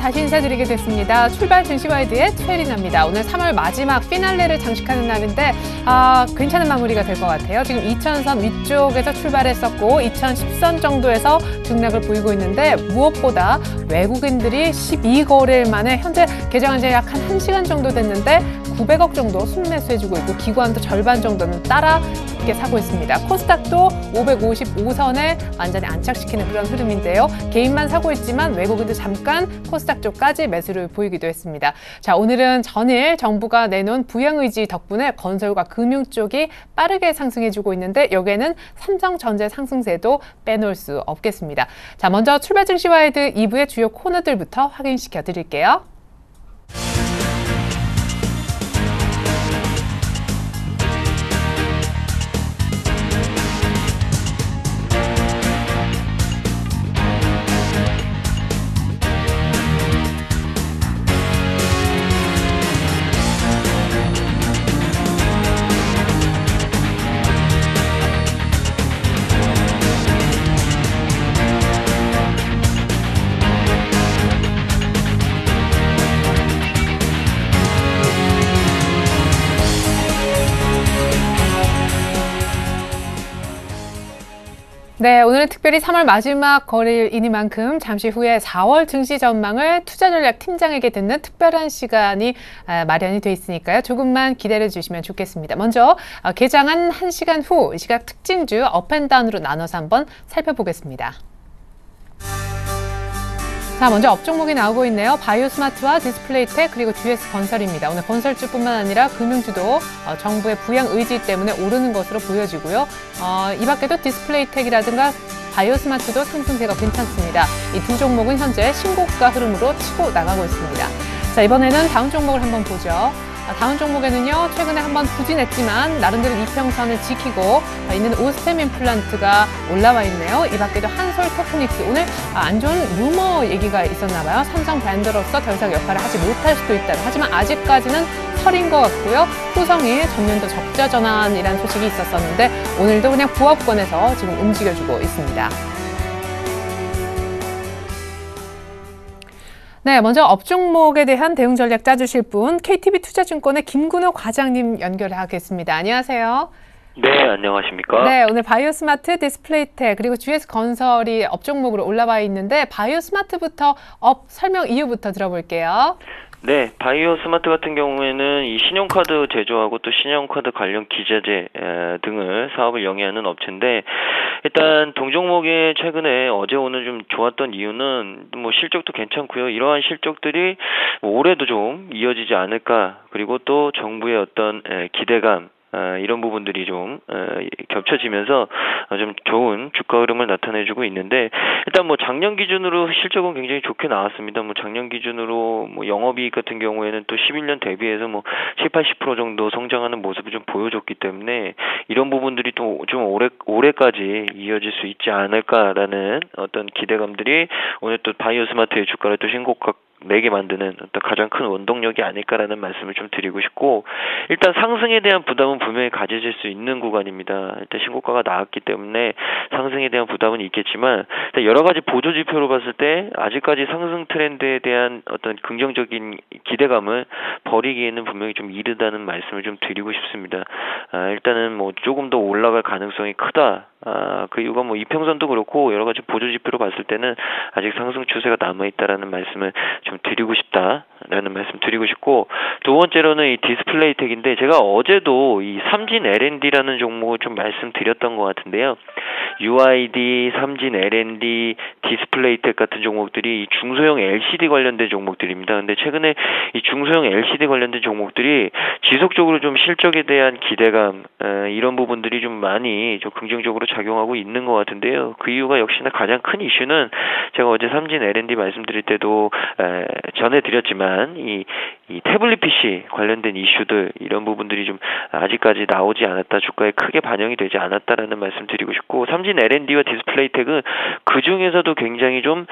다시 인사드리게 됐습니다. 출발 증시와이드의 최리나입니다. 오늘 3월 마지막 피날레를 장식하는 날인데 괜찮은 마무리가 될 것 같아요. 지금 2000선 위쪽에서 출발했었고 2010선 정도에서 등락을 보이고 있는데 무엇보다 외국인들이 12거래일 만에 현재 개장한 지 약 한 1시간 정도 됐는데 900억 정도 순매수해주고 있고 기관도 절반 정도는 따라 깊게 사고 있습니다. 코스닥도 555선에 완전히 안착시키는 그런 흐름인데요. 개인만 사고 있지만 외국인도 잠깐 코스닥 쪽까지 매수를 보이기도 했습니다. 자, 오늘은 전일 정부가 내놓은 부양의지 덕분에 건설과 금융 쪽이 빠르게 상승해주고 있는데 여기에는 삼성전자 상승세도 빼놓을 수 없겠습니다. 자, 먼저 출발 증시와이드 2부의 주요 코너들부터 확인시켜 드릴게요. 네, 오늘은 특별히 3월 마지막 거래일이니만큼 잠시 후에 4월 증시 전망을 투자전략팀장에게 듣는 특별한 시간이 마련이 돼 있으니까요. 조금만 기다려 주시면 좋겠습니다. 먼저 개장한 1시간 후 이 시각 특징주 업앤다운으로 나눠서 한번 살펴보겠습니다. 자, 먼저 업종목이 나오고 있네요. 바이오스마트와 디스플레이텍 그리고 GS건설입니다. 오늘 건설주뿐만 아니라 금융주도 정부의 부양 의지 때문에 오르는 것으로 보여지고요. 이 밖에도 디스플레이텍이라든가 바이오스마트도 상승세가 괜찮습니다. 이 두 종목은 현재 신고가 흐름으로 치고 나가고 있습니다. 자, 이번에는 다음 종목을 한번 보죠. 다음 종목에는요, 최근에 한번 부진했지만 나름대로 이평선을 지키고 있는 오스템 임플란트가 올라와 있네요. 이 밖에도 한솔테크닉스, 오늘 안 좋은 루머 얘기가 있었나 봐요. 삼성 브랜드로서 더 이상 역할을 하지 못할 수도 있다. 하지만 아직까지는 설인 것 같고요. 후성이 전년도 적자 전환이라는 소식이 있었었는데 오늘도 그냥 부합권에서 지금 움직여주고 있습니다. 네, 먼저 업종목에 대한 대응 전략 짜주실 분, KTB투자증권의 김근호 과장님 연결하겠습니다. 안녕하세요. 네, 안녕하십니까? 네, 오늘 바이오스마트, 디스플레이텍 그리고 GS건설이 업종목으로 올라와 있는데 바이오스마트부터 설명 이유부터 들어볼게요. 네, 바이오스마트 같은 경우에는 이 신용카드 제조하고 또 신용카드 관련 기자재 등을 사업을 영위하는 업체인데 일단 동종목에 최근에 어제 오늘 좀 좋았던 이유는 뭐 실적도 괜찮고요. 이러한 실적들이 올해도 좀 이어지지 않을까. 그리고 또 정부의 어떤 기대감 이런 부분들이 좀 겹쳐지면서 좀 좋은 주가 흐름을 나타내주고 있는데 일단 뭐 작년 기준으로 실적은 굉장히 좋게 나왔습니다. 뭐 작년 기준으로 뭐 영업이익 같은 경우에는 또 11년 대비해서 뭐 70-80% 정도 성장하는 모습을 좀 보여줬기 때문에 이런 부분들이 또 좀 올해까지 이어질 수 있지 않을까라는 어떤 기대감들이 오늘 또 바이오스마트의 주가를 또 신고가 내게 만드는 어떤 가장 큰 원동력이 아닐까라는 말씀을 좀 드리고 싶고 일단 상승에 대한 부담은 분명히 가져질 수 있는 구간입니다. 일단 신고가가 나왔기 때문에 상승에 대한 부담은 있겠지만 여러 가지 보조 지표로 봤을 때 아직까지 상승 트렌드에 대한 어떤 긍정적인 기대감을 버리기에는 분명히 좀 이르다는 말씀을 좀 드리고 싶습니다. 일단은 뭐 조금 더 올라갈 가능성이 크다. 그 이유가 뭐 이평선도 그렇고 여러 가지 보조 지표로 봤을 때는 아직 상승 추세가 남아있다라는 말씀을 좀 드리고 싶다라는 말씀 드리고 싶고 두 번째로는 이 디스플레이텍인데 제가 어제도 이 삼진 L&D라는 종목을 좀 말씀드렸던 것 같은데요. UID, 삼진 L&D, 디스플레이텍 같은 종목들이 이 중소형 LCD 관련된 종목들입니다. 근데 최근에 이 중소형 LCD 관련된 종목들이 지속적으로 좀 실적에 대한 기대감 이런 부분들이 좀 많이 좀 긍정적으로 작용하고 있는 것 같은데요. 그 이유가 역시나 가장 큰 이슈는 제가 어제 삼진 L&D 말씀드릴 때도 전해드렸지만 이 태블릿 PC 관련된 이슈들 이런 부분들이 좀 아직까지 나오지 않았다. 주가에 크게 반영이 되지 않았다라는 말씀 드리고 싶고 삼진 L&D와 디스플레이텍은 그 중에서도 굉장히 좀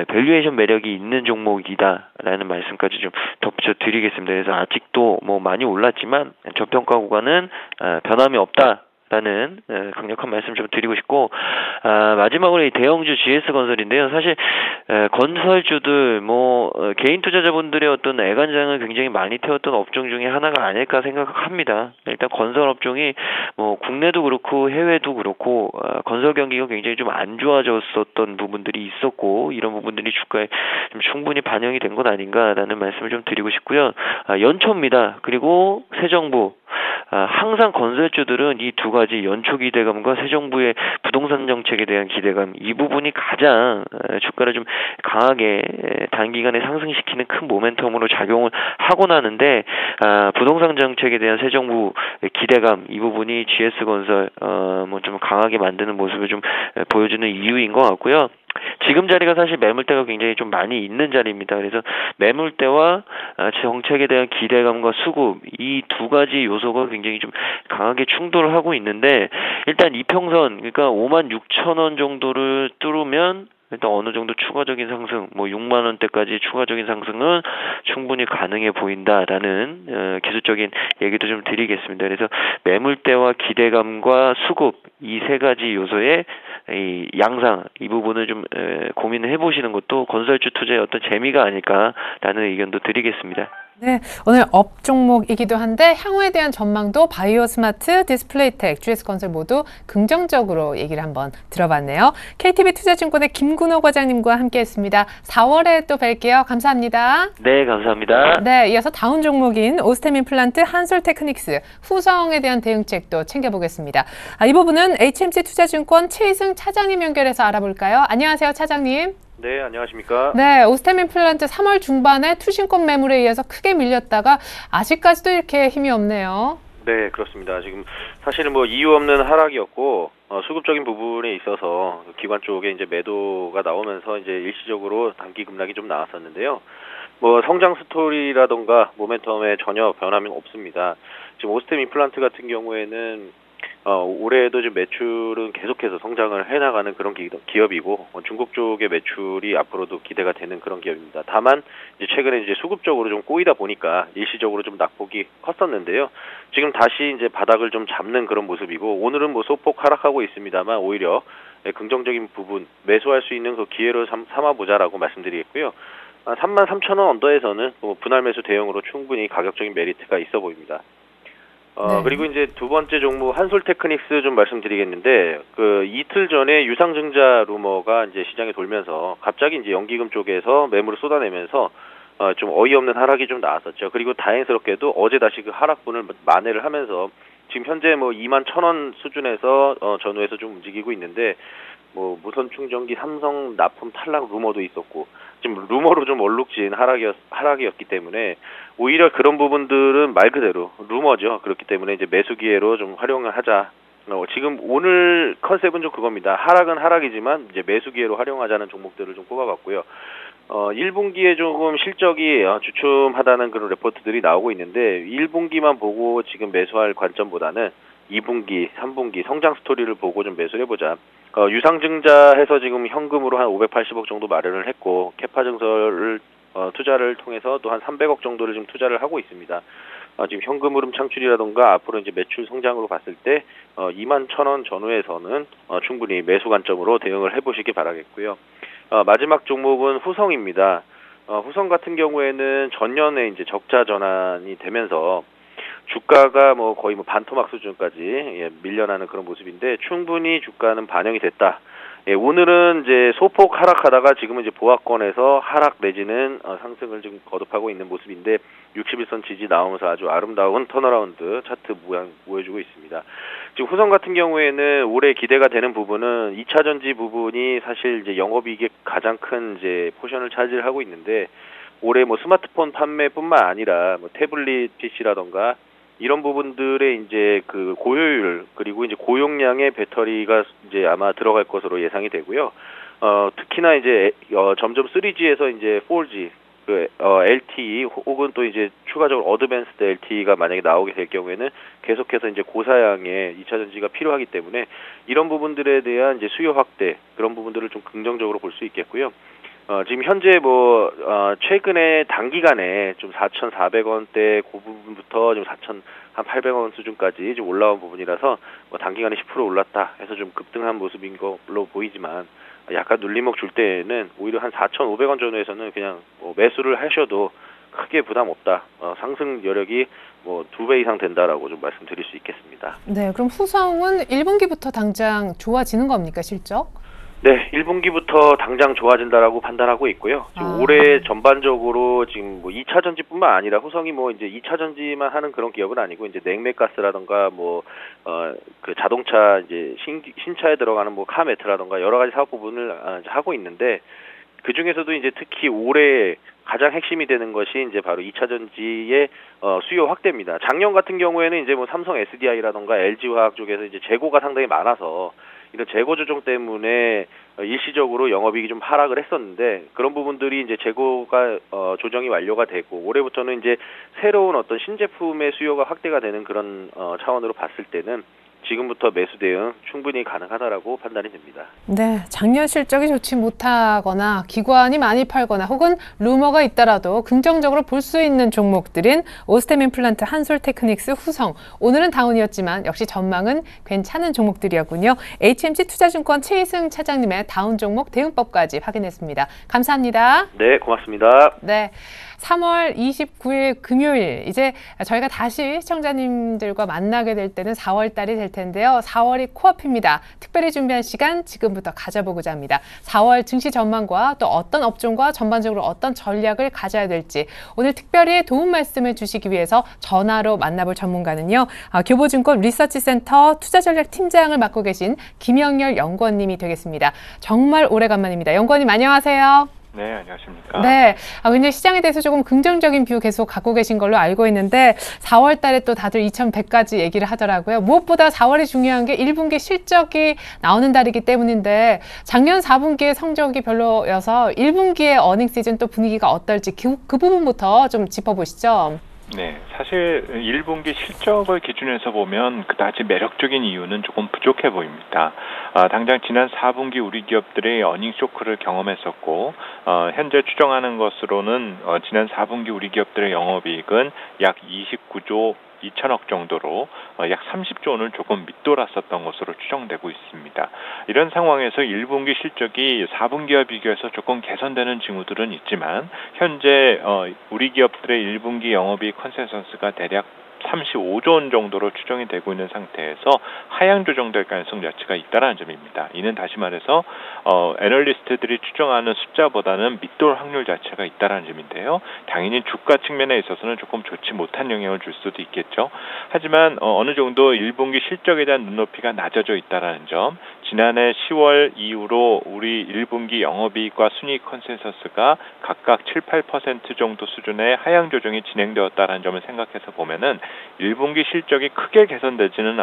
밸류에이션 매력이 있는 종목이다라는 말씀까지 좀 덧붙여드리겠습니다. 그래서 아직도 뭐 많이 올랐지만 저평가 구간은 변함이 없다. 라는 강력한 말씀 좀 드리고 싶고, 마지막으로 이 대형주 GS건설인데요. 사실 건설주들 개인 투자자분들의 어떤 애간장을 굉장히 많이 태웠던 업종 중에 하나가 아닐까 생각합니다. 일단 건설 업종이 국내도 그렇고 해외도 그렇고 건설 경기가 굉장히 좀 안 좋아졌었던 부분들이 있었고, 이런 부분들이 주가에 좀 충분히 반영이 된 것 아닌가라는 말씀을 좀 드리고 싶고요. 연초입니다. 그리고 새 정부, 항상 건설주들은 이 두 가지 연초 기대감과 새 정부의 부동산 정책에 대한 기대감, 이 부분이 가장 주가를 좀 강하게 단기간에 상승시키는 큰 모멘텀으로 작용을 하고 나는데, 부동산 정책에 대한 새 정부 기대감, 이 부분이 GS건설 좀 강하게 만드는 모습을 좀 보여주는 이유인 것 같고요. 지금 자리가 사실 매물대가 굉장히 좀 많이 있는 자리입니다. 그래서 매물대와 정책에 대한 기대감과 수급, 이 두 가지 요소가 굉장히 좀 강하게 충돌을 하고 있는데, 일단 이평선, 그러니까 56,000원 정도를 뚫으면 일단 어느 정도 추가적인 상승, 6만 원대까지 추가적인 상승은 충분히 가능해 보인다라는 기술적인 얘기도 좀 드리겠습니다. 그래서 매물대와 기대감과 수급, 이 세 가지 요소의 이 양상, 이 부분을 좀 고민을 해보시는 것도 건설주 투자의 어떤 재미가 아닐까라는 의견도 드리겠습니다. 네, 오늘 업 종목이기도 한데 향후에 대한 전망도 바이오스마트, 디스플레이텍, GS건설 모두 긍정적으로 얘기를 한번 들어봤네요. KTB 투자증권의 김근호 과장님과 함께했습니다. 4월에 또 뵐게요. 감사합니다. 네, 감사합니다. 네, 이어서 다운 종목인 오스템 임플란트, 한솔테크닉스, 후성에 대한 대응책도 챙겨보겠습니다. 이 부분은 HMC 투자증권 최희승 차장님 연결해서 알아볼까요? 안녕하세요, 차장님. 네, 안녕하십니까? 네, 오스템 임플란트 3월 중반에 투신권 매물에 의해서 크게 밀렸다가 아직까지도 이렇게 힘이 없네요. 네, 그렇습니다. 지금 사실은 이유 없는 하락이었고, 수급적인 부분에 있어서 기관 쪽에 이제 매도가 나오면서 이제 일시적으로 단기 급락이 좀 나왔었는데요. 성장 스토리라던가 모멘텀에 전혀 변함이 없습니다. 지금 오스템 임플란트 같은 경우에는 올해에도 지금 매출은 계속해서 성장을 해나가는 그런 기업이고, 중국 쪽의 매출이 앞으로도 기대가 되는 그런 기업입니다. 다만 이제 최근에 이제 수급적으로 좀 꼬이다 보니까 일시적으로 좀 낙폭이 컸었는데요. 지금 다시 이제 바닥을 좀 잡는 그런 모습이고, 오늘은 소폭 하락하고 있습니다만 오히려 긍정적인 부분, 매수할 수 있는 그 기회로 삼아보자라고 말씀드리겠고요. 33,000원 언더에서는 분할 매수 대응으로 충분히 가격적인 메리트가 있어 보입니다. 네. 그리고 이제 두 번째 종목 한솔테크닉스 좀 말씀드리겠는데, 이틀 전에 유상증자 루머가 이제 시장에 돌면서 갑자기 이제 연기금 쪽에서 매물을 쏟아내면서 좀 어이없는 하락이 좀 나왔었죠. 그리고 다행스럽게도 어제 다시 그 하락분을 만회를 하면서 지금 현재 21,000원 수준에서 전후에서 좀 움직이고 있는데, 무선 충전기 삼성 납품 탈락 루머도 있었고, 지금 루머로 좀 얼룩진 하락이었기 때문에 오히려 그런 부분들은 말 그대로 루머죠. 그렇기 때문에 이제 매수 기회로 좀 활용을 하자. 지금 오늘 컨셉은 좀 그겁니다. 하락은 하락이지만 이제 매수 기회로 활용하자는 종목들을 좀 꼽아봤고요. 1분기에 조금 실적이 주춤하다는 그런 레포트들이 나오고 있는데, 1분기만 보고 지금 매수할 관점보다는 2분기, 3분기 성장 스토리를 보고 좀 매수를 해보자. 유상증자해서 지금 현금으로 한 580억 정도 마련을 했고, 캐파증설을 투자를 통해서 또 한 300억 정도를 지금 투자를 하고 있습니다. 지금 현금 흐름 창출이라던가 앞으로 이제 매출 성장으로 봤을 때 21,000원 전후에서는 충분히 매수 관점으로 대응을 해보시기 바라겠고요. 마지막 종목은 후성입니다. 후성 같은 경우에는 전년에 이제 적자 전환이 되면서 주가가 거의 반토막 수준까지 밀려나는 그런 모습인데, 충분히 주가는 반영이 됐다. 오늘은 이제 소폭 하락하다가 지금은 이제 보합권에서 하락 내지는 상승을 지금 거듭하고 있는 모습인데, 61선 지지 나오면서 아주 아름다운 턴어라운드 차트 모양 보여주고 있습니다. 지금 후성 같은 경우에는 올해 기대가 되는 부분은 2차 전지 부분이 사실 이제 영업이익의 가장 큰 이제 포션을 차지하고 있는데, 올해 스마트폰 판매뿐만 아니라 태블릿 PC라던가 이런 부분들의 이제 그 고효율, 그리고 이제 고용량의 배터리가 이제 아마 들어갈 것으로 예상이 되고요. 특히나 이제 점점 3G에서 이제 4G, LTE 혹은 또 이제 추가적으로 어드밴스드 LTE가 만약에 나오게 될 경우에는 계속해서 이제 고사양의 2차 전지가 필요하기 때문에 이런 부분들에 대한 이제 수요 확대, 그런 부분들을 좀 긍정적으로 볼 수 있겠고요. 지금 현재 최근에 단기간에 좀 4,400원대 그 부분부터 좀 한 800원 수준까지 좀 올라온 부분이라서 뭐 단기간에 10% 올랐다 해서 좀 급등한 모습인 걸로 보이지만 약간 눌림목 줄 때에는 오히려 한 4,500원 전후에서는 그냥 뭐 매수를 하셔도 크게 부담 없다. 상승 여력이 뭐 2배 이상 된다라고 좀 말씀드릴 수 있겠습니다. 네, 그럼 후성은 1분기부터 당장 좋아지는 겁니까, 실적? 네, 1분기부터 당장 좋아진다라고 판단하고 있고요. 지금 올해 전반적으로 지금 뭐 2차 전지뿐만 아니라 후성이 뭐 이제 2차 전지만 하는 그런 기업은 아니고 이제 냉매가스라던가 뭐 그 자동차 이제 신차에 들어가는 뭐 카메트라던가 여러 가지 사업 부분을 하고 있는데 그 중에서도 이제 특히 올해 가장 핵심이 되는 것이 이제 바로 2차 전지의 수요 확대입니다. 작년 같은 경우에는 이제 뭐 삼성 SDI라던가 LG화학 쪽에서 이제 재고가 상당히 많아서 이런 재고 조정 때문에 일시적으로 영업이익이 좀 하락을 했었는데 그런 부분들이 이제 재고가 조정이 완료가 되고 올해부터는 이제 새로운 어떤 신제품의 수요가 확대가 되는 그런 차원으로 봤을 때는 지금부터 매수 대응 충분히 가능하다라고 판단이 됩니다. 네, 작년 실적이 좋지 못하거나 기관이 많이 팔거나 혹은 루머가 있더라도 긍정적으로 볼 수 있는 종목들인 오스템 임플란트, 한솔테크닉스, 후성. 오늘은 다운이었지만 역시 전망은 괜찮은 종목들이었군요. HMC 투자증권 최희승 차장님의 다운 종목 대응법까지 확인했습니다. 감사합니다. 네, 고맙습니다. 네. 3월 29일 금요일 이제 저희가 다시 시청자님들과 만나게 될 때는 4월 달이 될 텐데요. 4월이 코앞입니다. 특별히 준비한 시간 지금부터 가져보고자 합니다. 4월 증시 전망과 또 어떤 업종과 전반적으로 어떤 전략을 가져야 될지 오늘 특별히 도움 말씀을 주시기 위해서 전화로 만나볼 전문가는요. 교보증권 리서치센터 투자전략팀장을 맡고 계신 김영렬 연구원님이 되겠습니다. 정말 오래간만입니다. 연구원님 안녕하세요. 네, 안녕하십니까. 네, 굉장히 시장에 대해서 조금 긍정적인 뷰 계속 갖고 계신 걸로 알고 있는데 4월 달에 또 다들 2100까지 얘기를 하더라고요. 무엇보다 4월이 중요한 게 1분기 실적이 나오는 달이기 때문인데 작년 4분기의 성적이 별로여서 1분기의 어닝 시즌 또 분위기가 어떨지 그 부분부터 좀 짚어보시죠. 네, 사실 1분기 실적을 기준해서 보면 그다지 매력적인 이유는 조금 부족해 보입니다. 당장 지난 4분기 우리 기업들의 어닝 쇼크를 경험했었고 현재 추정하는 것으로는 지난 4분기 우리 기업들의 영업이익은 약 29조 2천억 정도로 약 30조 원을 조금 밑돌았었던 것으로 추정되고 있습니다. 이런 상황에서 1분기 실적이 4분기와 비교해서 조금 개선되는 징후들은 있지만 현재 우리 기업들의 1분기 영업이익 컨센서스가 대략 35조 원 정도로 추정이 되고 있는 상태에서 하향 조정될 가능성 자체가 있다는 점입니다. 이는 다시 말해서 애널리스트들이 추정하는 숫자보다는 밑돌 확률 자체가 있다는 점인데요. 당연히 주가 측면에 있어서는 조금 좋지 못한 영향을 줄 수도 있겠죠. 하지만 어느 정도 1분기 실적에 대한 눈높이가 낮아져 있다는 점, 지난해 10월 이후로 우리 1분기 영업이익과 순이익 컨센서스가 각각 7, 8% 정도 수준의 하향 조정이 진행되었다는 점을 생각해서 보면은 1분기 실적이 크게 개선되지는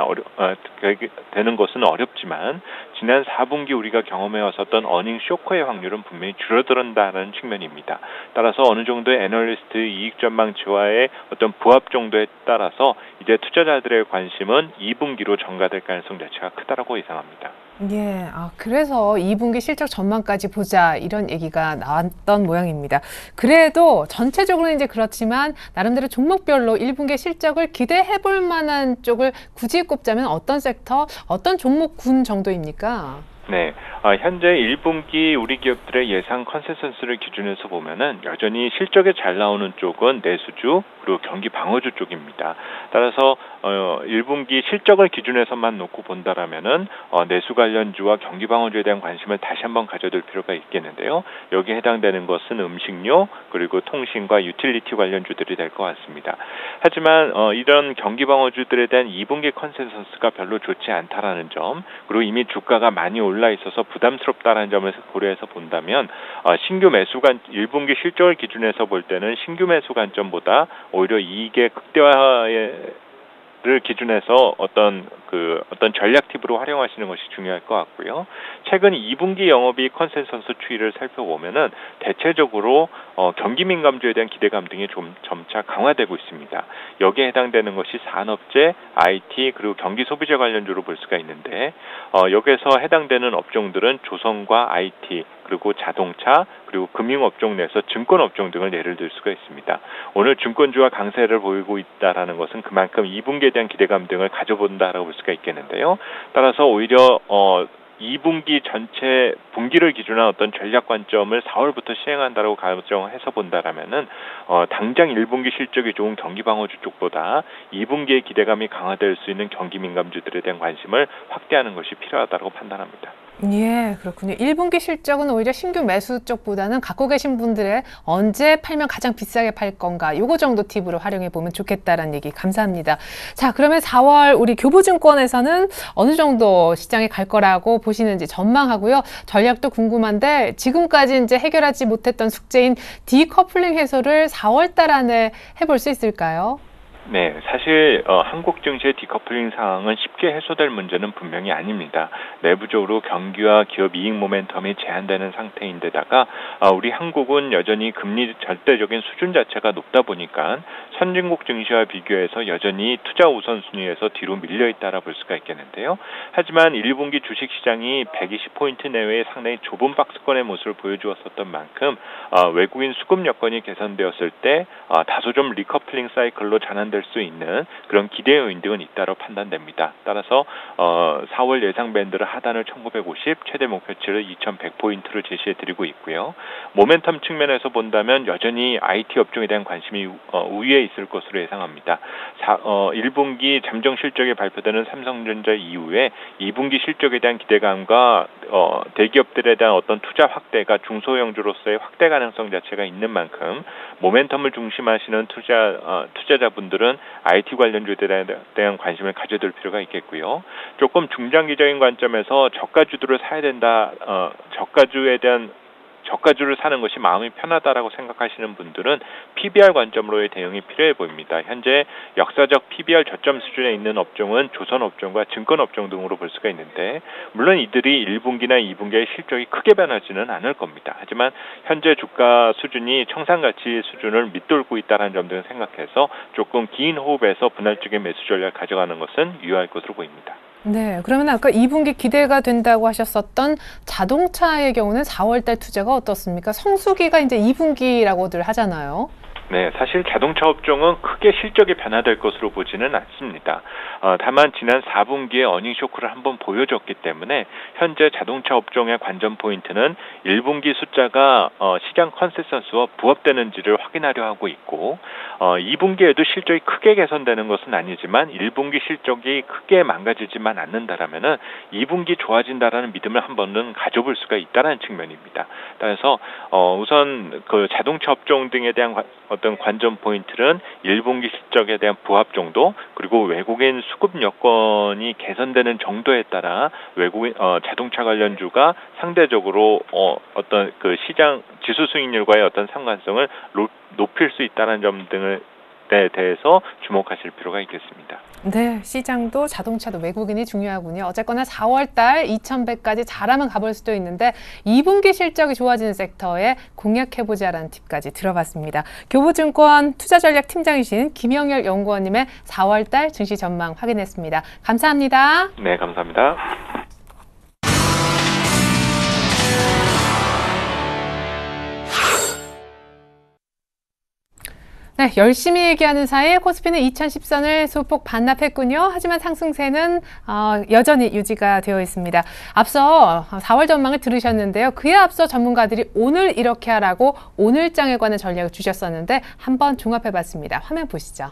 되는 것은 어렵지만 지난 4분기 우리가 경험해왔었던 어닝 쇼크의 확률은 분명히 줄어든다는 측면입니다. 따라서 어느 정도의 애널리스트 이익 전망치와의 어떤 부합 정도에 따라서 이제 투자자들의 관심은 2분기로 전가될 가능성 자체가 크다라고 예상합니다. 예, 그래서 2분기 실적 전망까지 보자 이런 얘기가 나왔던 모양입니다. 그래도 전체적으로는 이제 그렇지만 나름대로 종목별로 1분기 실적을 기대해 볼 만한 쪽을 굳이 꼽자면 어떤 섹터, 어떤 종목군 정도입니까? 네, 현재 1분기 우리 기업들의 예상 컨센서스를 기준해서 보면은 여전히 실적이 잘 나오는 쪽은 내수주 그리고 경기 방어주 쪽입니다. 따라서 1분기 실적을 기준해서만 놓고 본다라면은 내수 관련주와 경기 방어주에 대한 관심을 다시 한번 가져둘 필요가 있겠는데요. 여기에 해당되는 것은 음식료 그리고 통신과 유틸리티 관련주들이 될 것 같습니다. 하지만 이런 경기 방어주들에 대한 2분기 컨센서스가 별로 좋지 않다라는 점, 그리고 이미 주가가 많이 올라 있어서 부담스럽다는 점을 고려해서 본다면 신규 매수관 1분기 실적을 기준해서 볼 때는 신규 매수 관점보다 오히려 이익의 극대화를 기준해서 어떤 그 어떤 전략 팁으로 활용하시는 것이 중요할 것 같고요. 최근 2분기 영업이익 컨센서스 추이를 살펴보면은 대체적으로 경기 민감주에 대한 기대감 등이 좀 점차 강화되고 있습니다. 여기에 해당되는 것이 산업재, IT 그리고 경기 소비재 관련주로 볼 수가 있는데 여기에서 해당되는 업종들은 조선과 IT 그리고 자동차 그리고 금융업종 내에서 증권업종 등을 예를 들 수가 있습니다. 오늘 증권주가 강세를 보이고 있다라는 것은 그만큼 2분기에 대한 기대감 등을 가져본다라고 볼 수가 있겠는데요. 따라서 오히려 2분기 전체 분기를 기준한 어떤 전략 관점을 4월부터 시행한다라고 가정해서 본다라면은 당장 1분기 실적이 좋은 경기 방어주 쪽보다 2분기의 기대감이 강화될 수 있는 경기 민감주들에 대한 관심을 확대하는 것이 필요하다고 판단합니다. 예, 그렇군요. 1분기 실적은 오히려 신규 매수 쪽보다는 갖고 계신 분들의 언제 팔면 가장 비싸게 팔 건가 요거 정도 팁으로 활용해 보면 좋겠다라는 얘기 감사합니다. 자, 그러면 4월 우리 교보증권에서는 어느 정도 시장에 갈 거라고 보시는지 전망하고요. 전략도 궁금한데 지금까지 이제 해결하지 못했던 숙제인 디커플링 해소를 4월 달 안에 해볼 수 있을까요? 네, 사실 한국 증시의 디커플링 상황은 쉽게 해소될 문제는 분명히 아닙니다. 내부적으로 경기와 기업 이익 모멘텀이 제한되는 상태인데다가 우리 한국은 여전히 금리 절대적인 수준 자체가 높다 보니까 선진국 증시와 비교해서 여전히 투자 우선순위에서 뒤로 밀려 있다라 볼 수가 있겠는데요. 하지만 1분기 주식시장이 120포인트 내외의 상당히 좁은 박스권의 모습을 보여주었었던 만큼 외국인 수급 여건이 개선되었을 때 다소 좀 리커플링 사이클로 전환될 수 있는 그런 기대 요인 등은 있다고 판단됩니다. 따라서 4월 예상 밴드를 하단을 1950, 최대 목표치를 2100포인트로 제시해드리고 있고요. 모멘텀 측면에서 본다면 여전히 IT 업종에 대한 관심이 우위에 있을 것으로 예상합니다. 1분기 잠정 실적이 발표되는 삼성전자 이후에 2분기 실적에 대한 기대감과 대기업들에 대한 어떤 투자 확대가 중소형주로서의 확대 가능성 자체가 있는 만큼 모멘텀을 중심하시는 투자자분들은 IT 관련주에 대한 관심을 가져둘 필요가 있겠고요. 조금 중장기적인 관점에서 저가주들을 사야 된다, 저가주를 사는 것이 마음이 편하다라고 생각하시는 분들은 PBR 관점으로의 대응이 필요해 보입니다. 현재 역사적 PBR 저점 수준에 있는 업종은 조선업종과 증권업종 등으로 볼 수가 있는데 물론 이들이 1분기나 2분기의 실적이 크게 변하지는 않을 겁니다. 하지만 현재 주가 수준이 청산가치 수준을 밑돌고 있다는 점 등을 생각해서 조금 긴 호흡에서 분할적인 매수 전략을 가져가는 것은 유효할 것으로 보입니다. 네, 그러면 아까 2분기 기대가 된다고 하셨었던 자동차의 경우는 4월달 투자가 어떻습니까? 성수기가 이제 2분기라고들 하잖아요. 네, 사실 자동차 업종은 크게 실적이 변화될 것으로 보지는 않습니다. 다만 지난 4분기에 어닝 쇼크를 한번 보여줬기 때문에 현재 자동차 업종의 관전 포인트는 1분기 숫자가 시장 컨센서스와 부합되는지를 확인하려 하고 있고 2분기에도 실적이 크게 개선되는 것은 아니지만 1분기 실적이 크게 망가지지만 않는다라면은 2분기 좋아진다라는 믿음을 한 번은 가져볼 수가 있다는 측면입니다. 따라서 우선 그 자동차 업종 등에 대한 어떤 관전 포인트는 1분기 실적에 대한 부합 정도 그리고 외국인 수급 여건이 개선되는 정도에 따라 외국인 자동차 관련주가 상대적으로 어떤 그 시장 지수 수익률과의 어떤 상관성을 높일 수 있다는 점 등을 대해서 주목하실 필요가 있겠습니다. 네, 시장도 자동차도 외국인이 중요하군요. 어쨌거나 4월달 2100까지 잘하면 가볼 수도 있는데 2분기 실적이 좋아지는 섹터에 공략해보자라는 팁까지 들어봤습니다. 교보증권 투자전략팀장이신 김영열 연구원님의 4월달 증시 전망 확인했습니다. 감사합니다. 네, 감사합니다. 네, 열심히 얘기하는 사이에 코스피는 2010선을 소폭 반납했군요. 하지만 상승세는 여전히 유지가 되어 있습니다. 앞서 4월 전망을 들으셨는데요. 그에 앞서 전문가들이 오늘 이렇게 하라고 오늘장에 관한 전략을 주셨었는데 한번 종합해봤습니다. 화면 보시죠.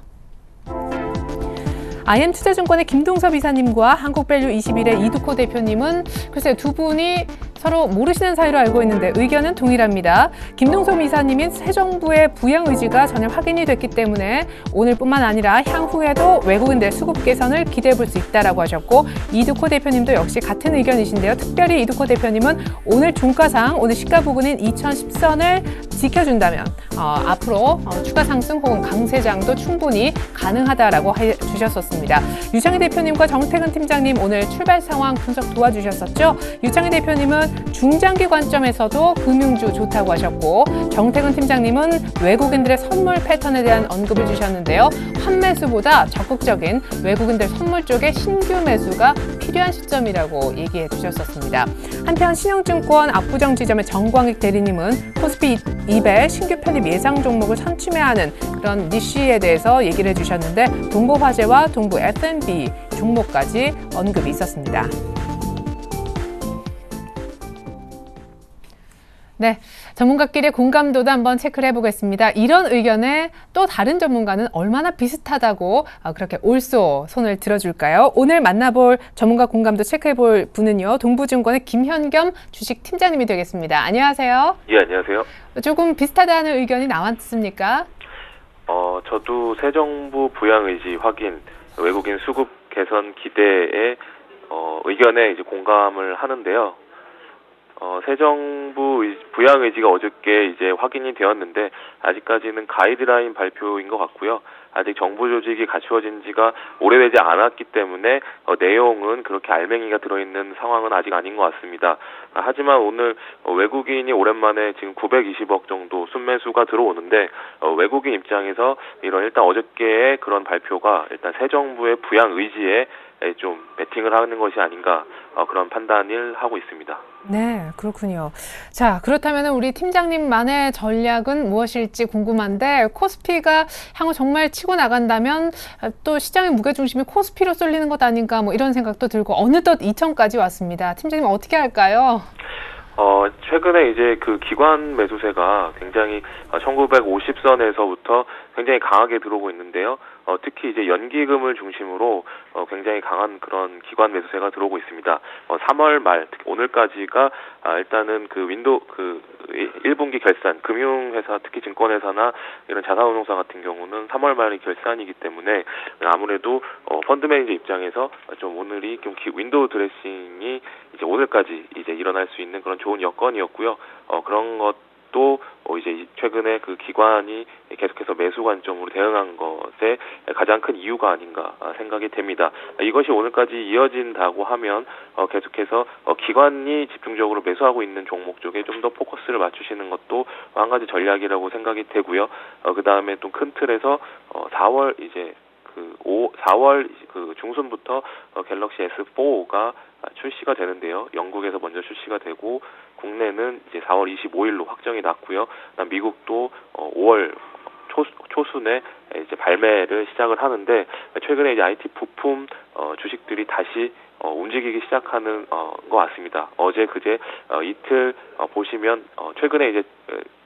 IM투자증권의 김동섭 이사님과 한국밸류21의 이두코 대표님은 글쎄요, 두 분이 서로 모르시는 사이로 알고 있는데 의견은 동일합니다. 김동섭 이사님이 새 정부의 부양 의지가 전혀 확인이 됐기 때문에 오늘뿐만 아니라 향후에도 외국인들의 수급 개선을 기대해 볼 수 있다라고 하셨고, 이두코 대표님도 역시 같은 의견이신데요. 특별히 이두코 대표님은 오늘 종가상, 오늘 시가 부근인 2010선을 지켜준다면 앞으로 추가 상승 혹은 강세장도 충분히 가능하다라고 해주셨었습니다. 유창희 대표님과 정태근 팀장님 오늘 출발 상황 분석 도와주셨었죠. 유창희 대표님은 중장기 관점에서도 금융주 좋다고 하셨고, 정태근 팀장님은 외국인들의 선물 패턴에 대한 언급을 주셨는데요. 환매수보다 적극적인 외국인들 선물 쪽에 신규 매수가 필요한 시점이라고 얘기해 주셨었습니다. 한편 신영증권 압구정 지점의 정광익 대리님은 코스피 200 신규 편입 예상 종목을 선취매하는 그런 니쉬에 대해서 얘기를 해주셨는데, 동보화재와 동부 F&B 종목까지 언급이 있었습니다. 네, 전문가끼리의 공감도도 한번 체크를 해보겠습니다. 이런 의견에 또 다른 전문가는 얼마나 비슷하다고 그렇게 올소 손을 들어줄까요? 오늘 만나볼 전문가 공감도 체크해볼 분은요, 동부증권의 김현겸 주식팀장님이 되겠습니다. 안녕하세요. 예, 안녕하세요. 조금 비슷하다는 의견이 나왔습니까? 저도 새 정부 부양 의지 확인, 외국인 수급 개선 기대의 의견에 이제 공감을 하는데요. 새 정부 부양 의지가 어저께 이제 확인이 되었는데, 아직까지는 가이드라인 발표인 것 같고요. 아직 정부 조직이 갖추어진 지가 오래되지 않았기 때문에 내용은 그렇게 알맹이가 들어있는 상황은 아직 아닌 것 같습니다. 하지만 오늘 외국인이 오랜만에 지금 920억 정도 순매수가 들어오는데, 외국인 입장에서 일단 어저께의 그런 발표가 일단 새 정부의 부양 의지에 좀 베팅을 하는 것이 아닌가, 그런 판단을 하고 있습니다. 네, 그렇군요. 자, 그렇다면 우리 팀장님만의 전략은 무엇일지 궁금한데, 코스피가 향후 정말 치고 나간다면 또 시장의 무게중심이 코스피로 쏠리는 것 아닌가, 뭐 이런 생각도 들고, 어느덧 2천까지 왔습니다. 팀장님 어떻게 할까요? 최근에 이제 그 기관 매수세가 굉장히 1950선에서부터 굉장히 강하게 들어오고 있는데요. 특히 이제 연기금을 중심으로 굉장히 강한 그런 기관 매수세가 들어오고 있습니다. 3월 말, 특히 오늘까지가 일단은 그 1분기 결산, 금융회사, 특히 증권회사나 이런 자산운용사 같은 경우는 3월 말이 결산이기 때문에 아무래도 펀드 매니저 입장에서 좀 오늘이 좀 윈도우 드레싱이 이제 오늘까지 이제 일어날 수 있는 그런 좋은 여건이었고요. 그런 것도 이제 최근에 그 기관이 계속해서 매수 관점으로 대응한 것에 가장 큰 이유가 아닌가 생각이 됩니다. 이것이 오늘까지 이어진다고 하면 계속해서 기관이 집중적으로 매수하고 있는 종목 쪽에 좀 더 포커스를 맞추시는 것도 한 가지 전략이라고 생각이 되고요. 그 다음에 또 큰 틀에서 4월 이제 4월 그 중순부터 갤럭시 S4가 출시가 되는데요. 영국에서 먼저 출시가 되고 국내는 이제 4월 25일로 확정이 났고요. 미국도 5월 초순에 이제 발매를 시작을 하는데, 최근에 이제 IT 부품 주식들이 다시 움직이기 시작하는 것 같습니다. 어제 그제 이틀 보시면 최근에 이제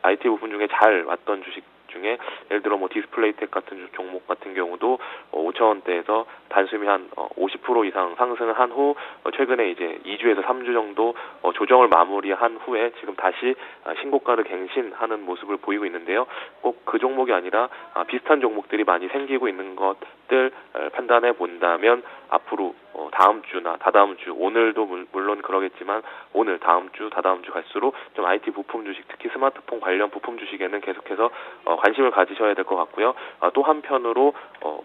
IT 부품 중에 잘 왔던 주식 중에 예를 들어 뭐 디스플레이텍 같은 종목 같은 경우도 5,000원대에서 단숨이 한 50% 이상 상승을 한 후 최근에 이제 2주에서 3주 정도 조정을 마무리한 후에 지금 다시 신고가를 갱신하는 모습을 보이고 있는데요. 꼭 그 종목이 아니라 비슷한 종목들이 많이 생기고 있는 것들 판단해 본다면 앞으로 다음 주나 다다음 주, 오늘도 물론 그러겠지만 오늘, 다음 주, 다다음 주 갈수록 좀 IT 부품 주식, 특히 스마트폰 관련 부품 주식에는 계속해서 관심을 가지셔야 될 것 같고요. 또 한편으로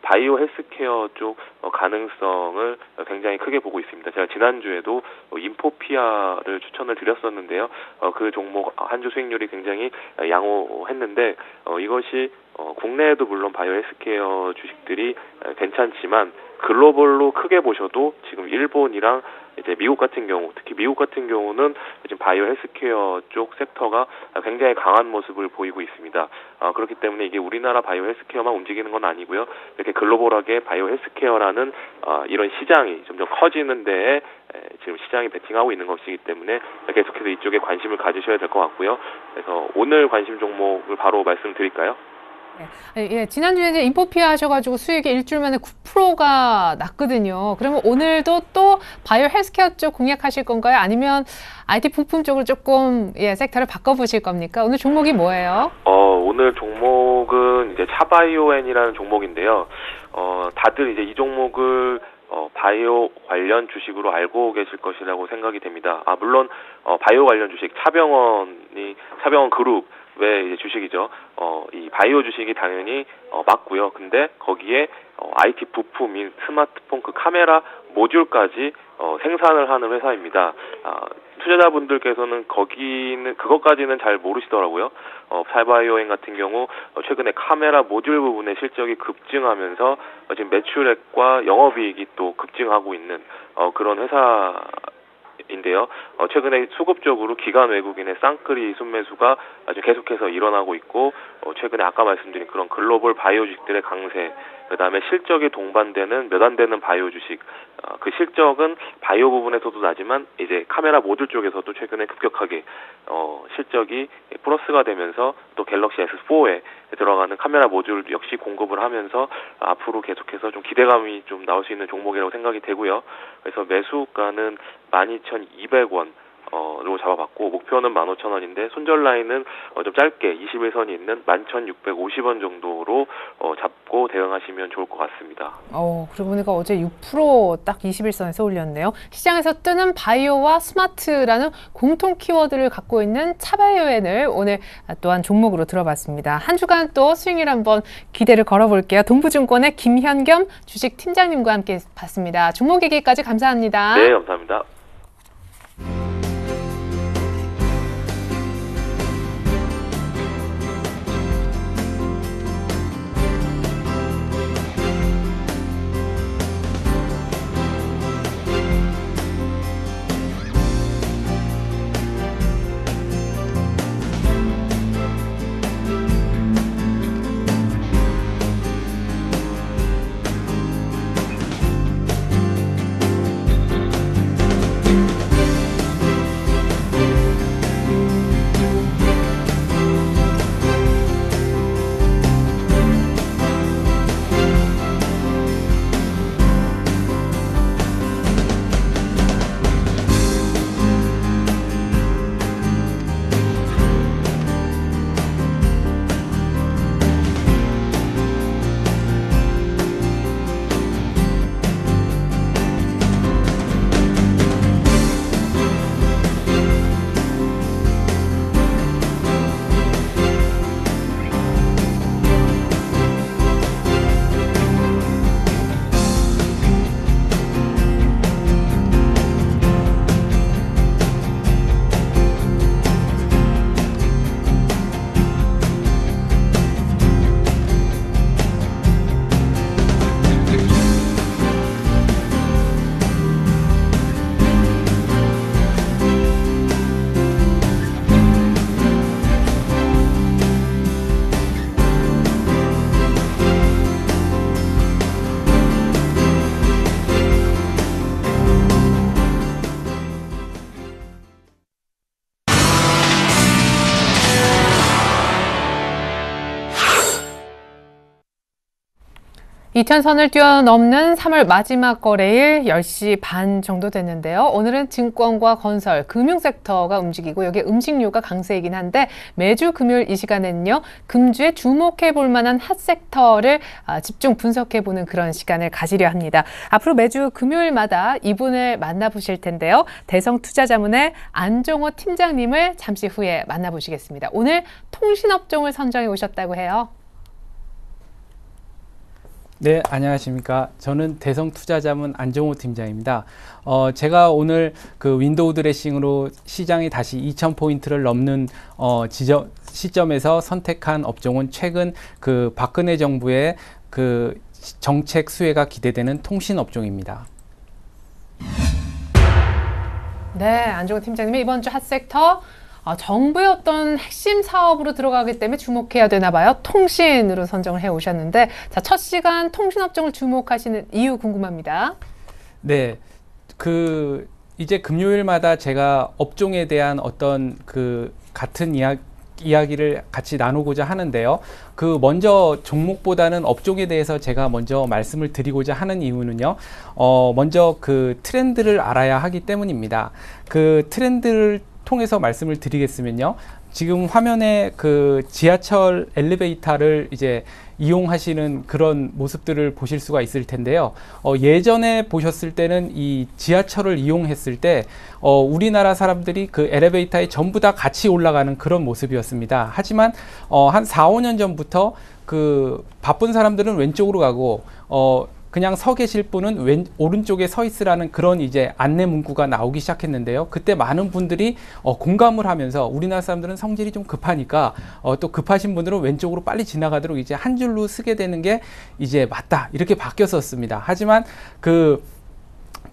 바이오 헬스케어 쪽 가능성을 굉장히 크게 보고 있습니다. 제가 지난주에도 인포피아를 추천을 드렸었는데요. 그 종목 한 주 수익률이 굉장히 양호했는데, 이것이 국내에도 물론 바이오 헬스케어 주식들이 괜찮지만 글로벌로 크게 보셔도 지금 일본이랑 이제 미국 같은 경우, 특히 미국 같은 경우는 지금 바이오 헬스케어 쪽 섹터가 굉장히 강한 모습을 보이고 있습니다. 그렇기 때문에 이게 우리나라 바이오 헬스케어만 움직이는 건 아니고요. 이렇게 글로벌하게 바이오 헬스케어라는 이런 시장이 점점 커지는 데에 지금 시장이 베팅하고 있는 것이기 때문에 계속해서 이쪽에 관심을 가지셔야 될 것 같고요. 그래서 오늘 관심 종목을 바로 말씀드릴까요? 예, 지난주에 이제 인포피아 하셔가지고 수익이 일주일 만에 9%가 났거든요. 그러면 오늘도 또 바이오 헬스케어 쪽 공략하실 건가요? 아니면 IT 부품 쪽으로 조금 섹터를 바꿔보실 겁니까? 오늘 종목이 뭐예요? 오늘 종목은 이제 차바이오엔이라는 종목인데요. 다들 이제 이 종목을 바이오 관련 주식으로 알고 계실 것이라고 생각이 됩니다. 물론 바이오 관련 주식 차병원 그룹의 이제 주식이죠. 이 바이오 주식이 당연히 맞고요. 근데 거기에 IT 부품인 스마트폰 그 카메라 모듈까지 생산을 하는 회사입니다. 투자자분들께서는 그것까지는 잘 모르시더라고요. 차바이오엔 같은 경우 최근에 카메라 모듈 부분의 실적이 급증하면서 지금 매출액과 영업이익이 또 급증하고 있는 그런 회사인데요. 최근에 수급적으로 기관 외국인의 쌍끌이 순매수가 아주 계속해서 일어나고 있고, 최근에 아까 말씀드린 그런 글로벌 바이오 주식들의 강세, 그다음에 실적이 동반되는 몇 안 되는 바이오 주식, 그 실적은 바이오 부분에서도 나지만 이제 카메라 모듈 쪽에서도 최근에 급격하게 실적이 플러스가 되면서 또 갤럭시 S4에 들어가는 카메라 모듈 역시 공급을 하면서 앞으로 계속해서 좀 기대감이 좀 나올 수 있는 종목이라고 생각이 되고요. 그래서 매수가는 12,200원 로 잡아봤고, 목표는 15,000원인데 손절 라인은 좀 짧게 21선이 있는 11,650원 정도로 잡고 대응하시면 좋을 것 같습니다. 그러고 보니까 어제 6% 딱 21선에서 올렸네요. 시장에서 뜨는 바이오와 스마트라는 공통 키워드를 갖고 있는 차바이오엔을 오늘 또한 종목으로 들어봤습니다. 한 주간 또 수익률 한번 기대를 걸어볼게요. 동부증권의 김현겸 주식팀장님과 함께 봤습니다. 종목 얘기까지 감사합니다. 네, 감사합니다. (2000선을) 뛰어넘는 3월 마지막 거래일 10시 반 정도 됐는데요. 오늘은 증권과 건설, 금융 섹터가 움직이고 여기 음식료가 강세이긴 한데 매주 금요일 이 시간에는요. 금주에 주목해 볼 만한 핫 섹터를 집중 분석해 보는 그런 시간을 가지려 합니다. 앞으로 매주 금요일마다 이분을 만나보실 텐데요. 대성투자자문의 안종호 팀장님을 잠시 후에 만나보시겠습니다. 오늘 통신업종을 선정해 오셨다고 해요. 네, 안녕하십니까. 저는 대성투자자문 안종호 팀장입니다. 제가 오늘 그 윈도우 드레싱으로 시장이 다시 2,000포인트를 넘는 시점에서 선택한 업종은 최근 그 박근혜 정부의 그 정책 수혜가 기대되는 통신 업종입니다. 네, 안종호 팀장님의 이번 주 핫섹터 정부의 어떤 핵심 사업으로 들어가기 때문에 주목해야 되나 봐요. 통신으로 선정을 해 오셨는데, 자, 첫 시간 통신업종을 주목하시는 이유 궁금합니다. 네, 이제 금요일마다 제가 업종에 대한 어떤 같은 이야기 이야기를 같이 나누고자 하는데요. 그 먼저 종목보다는 업종에 대해서 제가 먼저 말씀을 드리고자 하는 이유는요. 먼저 그 트렌드를 알아야 하기 때문입니다. 그 트렌드를 통해서 말씀을 드리겠으면요. 지금 화면에 그 지하철 엘리베이터를 이제 이용하시는 그런 모습들을 보실 수가 있을 텐데요. 예전에 보셨을 때는 이 지하철을 이용했을 때 우리나라 사람들이 그 엘리베이터에 전부 다 같이 올라가는 그런 모습이었습니다. 하지만 한 4, 5년 전부터 그 바쁜 사람들은 왼쪽으로 가고 그냥 서 계실 분은 오른쪽에 서 있으라는 그런 이제 안내 문구가 나오기 시작했는데요. 그때 많은 분들이 공감을 하면서 우리나라 사람들은 성질이 좀 급하니까 또 급하신 분들은 왼쪽으로 빨리 지나가도록 이제 한 줄로 쓰게 되는 게 이제 맞다 이렇게 바뀌었었습니다. 하지만 그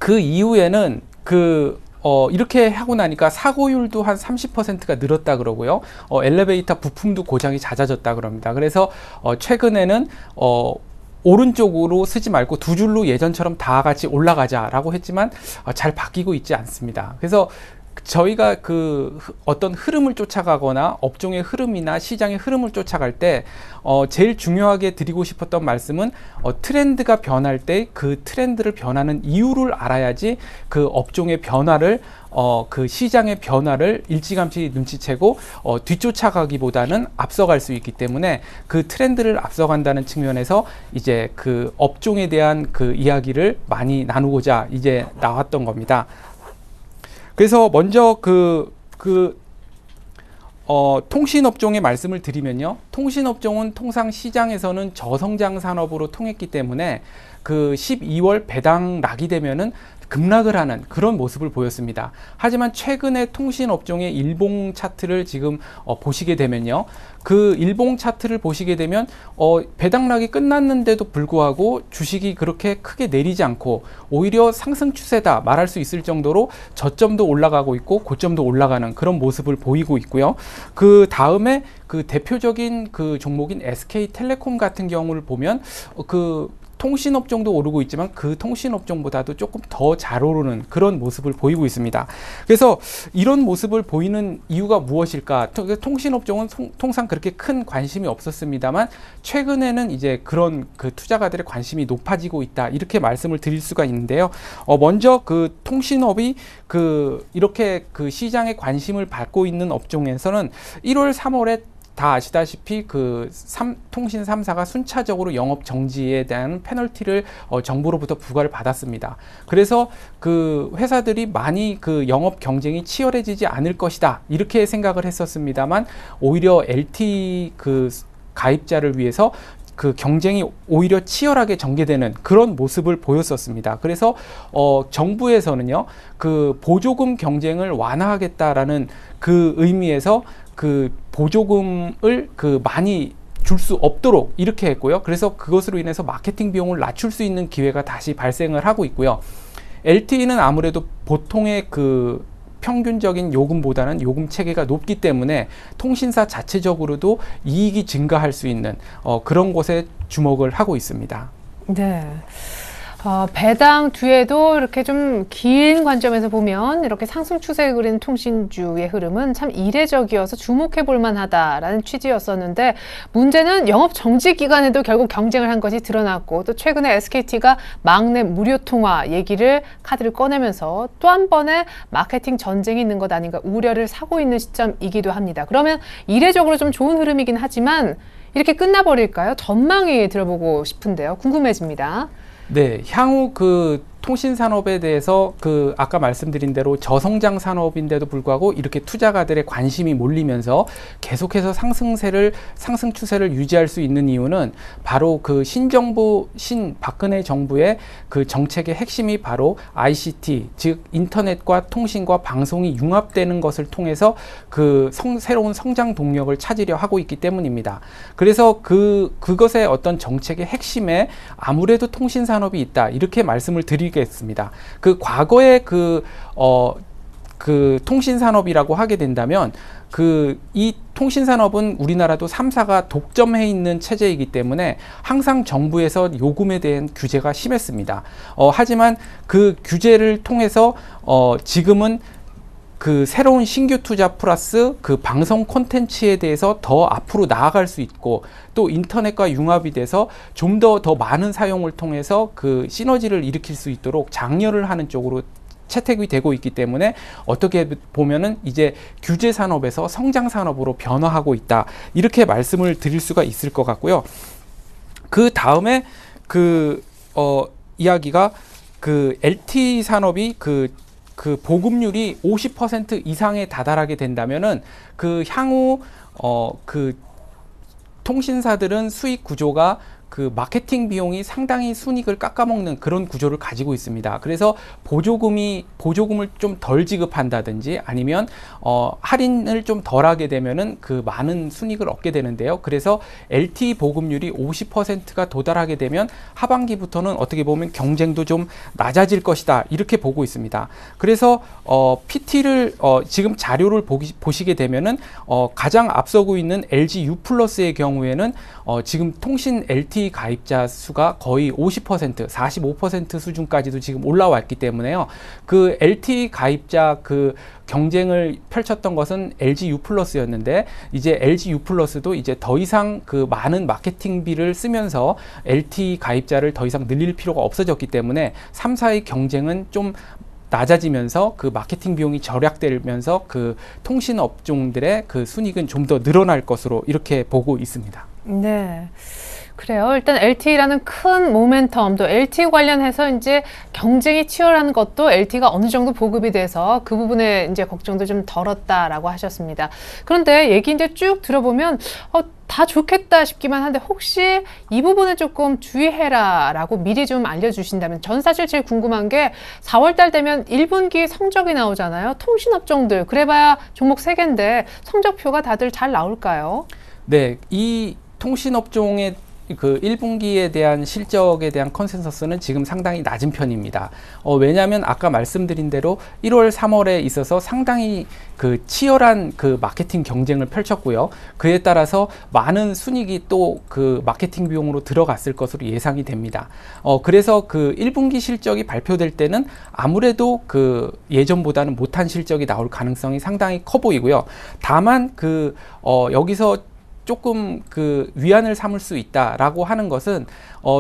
이후에는 이렇게 하고 나니까 사고율도 한 30%가 늘었다 그러고요. 엘리베이터 부품도 고장이 잦아졌다 그럽니다. 그래서 최근에는 오른쪽으로 쓰지 말고 두 줄로 예전처럼 다 같이 올라가자라고 했지만 잘 바뀌고 있지 않습니다. 그래서 저희가 그 어떤 흐름을 쫓아가거나 업종의 흐름이나 시장의 흐름을 쫓아갈 때 제일 중요하게 드리고 싶었던 말씀은 트렌드가 변할 때 그 트렌드를 변하는 이유를 알아야지 그 업종의 변화를 그 시장의 변화를 일찌감치 눈치채고 뒤쫓아가기보다는 앞서갈 수 있기 때문에 그 트렌드를 앞서간다는 측면에서 이제 그 업종에 대한 그 이야기를 많이 나누고자 이제 나왔던 겁니다. 그래서 먼저 통신업종의 말씀을 드리면요. 통신업종은 통상 시장에서는 저성장 산업으로 통했기 때문에 그 12월 배당락이 되면은 급락을 하는 그런 모습을 보였습니다. 하지만 최근에 통신업종의 일봉 차트를 지금 보시게 되면요. 그 일봉 차트를 보시게 되면 배당락이 끝났는데도 불구하고 주식이 그렇게 크게 내리지 않고 오히려 상승 추세다 말할 수 있을 정도로 저점도 올라가고 있고 고점도 올라가는 그런 모습을 보이고 있고요. 그 다음에 그 대표적인 그 종목인 SK텔레콤 같은 경우를 보면 그 통신업종도 오르고 있지만 그 통신업종보다도 조금 더 잘 오르는 그런 모습을 보이고 있습니다. 그래서 이런 모습을 보이는 이유가 무엇일까? 통신업종은 통상 그렇게 큰 관심이 없었습니다만 최근에는 이제 그런 그 투자가들의 관심이 높아지고 있다 이렇게 말씀을 드릴 수가 있는데요. 먼저 그 통신업이 이렇게 그 시장에 관심을 받고 있는 업종에서는 1월, 3월에 다 아시다시피 그 통신 3사가 순차적으로 영업 정지에 대한 페널티를 정부로부터 부과를 받았습니다. 그래서 그 회사들이 많이 그 영업 경쟁이 치열해지지 않을 것이다 이렇게 생각을 했었습니다만 오히려 LTE 그 가입자를 위해서 그 경쟁이 오히려 치열하게 전개되는 그런 모습을 보였었습니다. 그래서 정부에서는요 그 보조금 경쟁을 완화하겠다라는 그 의미에서 그 보조금을 그 많이 줄 수 없도록 이렇게 했고요. 그래서 그것으로 인해서 마케팅 비용을 낮출 수 있는 기회가 다시 발생을 하고 있고요. LTE는 아무래도 보통의 그 평균적인 요금보다는 요금 체계가 높기 때문에 통신사 자체적으로도 이익이 증가할 수 있는 그런 곳에 주목을 하고 있습니다. 네. 배당 뒤에도 이렇게 좀 긴 관점에서 보면 이렇게 상승 추세를 그린 통신주의 흐름은 참 이례적이어서 주목해 볼 만하다라는 취지였었는데 문제는 영업 정지 기간에도 결국 경쟁을 한 것이 드러났고 또 최근에 SKT가 막내 무료 통화 카드를 꺼내면서 또 한 번의 마케팅 전쟁이 있는 것 아닌가 우려를 사고 있는 시점이기도 합니다. 그러면 이례적으로 좀 좋은 흐름이긴 하지만 이렇게 끝나버릴까요? 전망이 들어보고 싶은데요. 궁금해집니다. 네, 향후 그 통신 산업에 대해서 그 아까 말씀드린 대로 저성장 산업인데도 불구하고 이렇게 투자가들의 관심이 몰리면서 계속해서 상승 추세를 유지할 수 있는 이유는 바로 그 박근혜 정부의 그 정책의 핵심이 바로 ICT, 즉 인터넷과 통신과 방송이 융합되는 것을 통해서 그 새로운 성장 동력을 찾으려 하고 있기 때문입니다. 그래서 그것의 어떤 정책의 핵심에 아무래도 통신 산업이 있다 이렇게 말씀을 드리겠습니다. 그 과거에 그 통신 산업이라고 하게 된다면 이 통신 산업은 우리나라도 3사가 독점해 있는 체제이기 때문에 항상 정부에서 요금에 대한 규제가 심했습니다. 하지만 그 규제를 통해서 지금은 그 새로운 신규 투자 플러스 그 방송 콘텐츠에 대해서 더 앞으로 나아갈 수 있고 또 인터넷과 융합이 돼서 좀 더 많은 사용을 통해서 그 시너지를 일으킬 수 있도록 장려를 하는 쪽으로 채택이 되고 있기 때문에 어떻게 보면은 이제 규제 산업에서 성장 산업으로 변화하고 있다. 이렇게 말씀을 드릴 수가 있을 것 같고요. 그 다음에 이야기가 그 LTE 산업이 그 보급률이 50% 이상에 다다르게 된다면은 그 향후 그 통신사들은 수익 구조가 그 마케팅 비용이 상당히 순이익을 깎아먹는 그런 구조를 가지고 있습니다. 그래서 보조금을 좀 덜 지급한다든지 아니면 할인을 좀 덜하게 되면은 그 많은 순이익을 얻게 되는데요. 그래서 LTE 보급률이 50%가 도달하게 되면 하반기부터는 어떻게 보면 경쟁도 좀 낮아질 것이다. 이렇게 보고 있습니다. 그래서 PT를 지금 자료를 보시게 되면은 가장 앞서고 있는 LG U+의 경우에는 지금 통신 LTE 가입자 수가 거의 50%, 45% 수준까지도 지금 올라왔기 때문에요. 그 LTE 가입자 그 경쟁을 펼쳤던 것은 LG U+였는데 이제 LG U+도 이제 더 이상 그 많은 마케팅비를 쓰면서 LTE 가입자를 더 이상 늘릴 필요가 없어졌기 때문에 3사의 경쟁은 좀 낮아지면서 그 마케팅 비용이 절약되면서 그 통신 업종들의 그 순이익은 좀 더 늘어날 것으로 이렇게 보고 있습니다. 네. 그래요. 일단 LTE라는 큰 모멘텀, 또 LTE 관련해서 이제 경쟁이 치열한 것도 LTE가 어느 정도 보급이 돼서 그 부분에 이제 걱정도 좀 덜었다라고 하셨습니다. 그런데 얘기 이제 쭉 들어보면 다 좋겠다 싶기만 한데 혹시 이 부분을 조금 주의해라라고 미리 좀 알려주신다면, 전 사실 제일 궁금한 게 4월달 되면 1분기 성적이 나오잖아요. 통신업종들 그래봐야 종목 3개인데 성적표가 다들 잘 나올까요? 네, 이 통신업종의 그 1분기에 대한 실적에 대한 컨센서스는 지금 상당히 낮은 편입니다. 왜냐하면 아까 말씀드린 대로 1월, 3월에 있어서 상당히 그 치열한 그 마케팅 경쟁을 펼쳤고요. 그에 따라서 많은 순이익이 또 그 마케팅 비용으로 들어갔을 것으로 예상이 됩니다. 그래서 그 1분기 실적이 발표될 때는 아무래도 그 예전보다는 못한 실적이 나올 가능성이 상당히 커 보이고요. 다만 여기서 조금 그 위안을 삼을 수 있다라고 하는 것은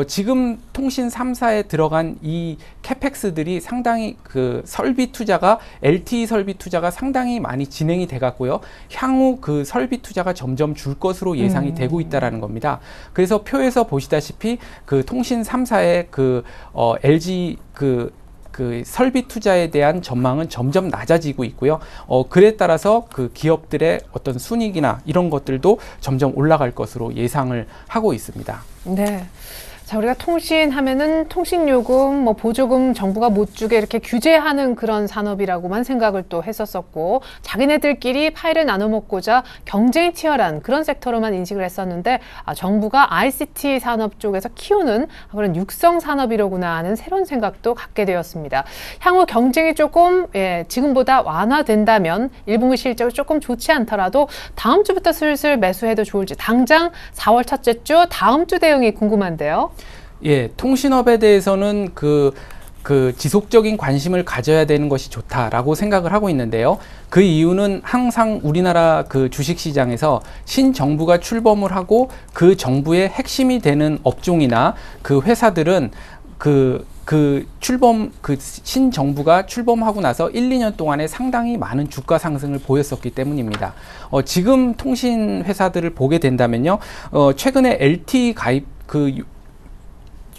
지금 통신 3사에 들어간 이 캐펙스들이 상당히 그 설비 투자가 LTE 설비 투자가 상당히 많이 진행이 돼 갔고요. 향후 그 설비 투자가 점점 줄 것으로 예상이 되고 있다라는 겁니다. 그래서 표에서 보시다시피 그 통신 3사의 그 LG 그 설비 투자에 대한 전망은 점점 낮아지고 있고요. 그에 따라서 그 기업들의 어떤 순이익이나 이런 것들도 점점 올라갈 것으로 예상을 하고 있습니다. 네. 자, 우리가 통신하면은 통신요금, 보조금 정부가 못 주게 이렇게 규제하는 그런 산업이라고만 생각을 또 했었었고, 자기네들끼리 파일을 나눠 먹고자 경쟁이 치열한 그런 섹터로만 인식을 했었는데, 정부가 ICT 산업 쪽에서 키우는 그런 육성 산업이로구나 하는 새로운 생각도 갖게 되었습니다. 향후 경쟁이 조금 지금보다 완화된다면 1분기 실적이 조금 좋지 않더라도 다음 주부터 슬슬 매수해도 좋을지, 당장 4월 첫째 주 다음 주 대응이 궁금한데요. 예, 통신업에 대해서는 그 지속적인 관심을 가져야 되는 것이 좋다라고 생각을 하고 있는데요. 그 이유는 항상 우리나라 그 주식시장에서 신정부가 출범을 하고 그 정부의 핵심이 되는 업종이나 그 회사들은 신정부가 출범하고 나서 1, 2년 동안에 상당히 많은 주가 상승을 보였었기 때문입니다. 지금 통신 회사들을 보게 된다면요, 최근에 LTE 가입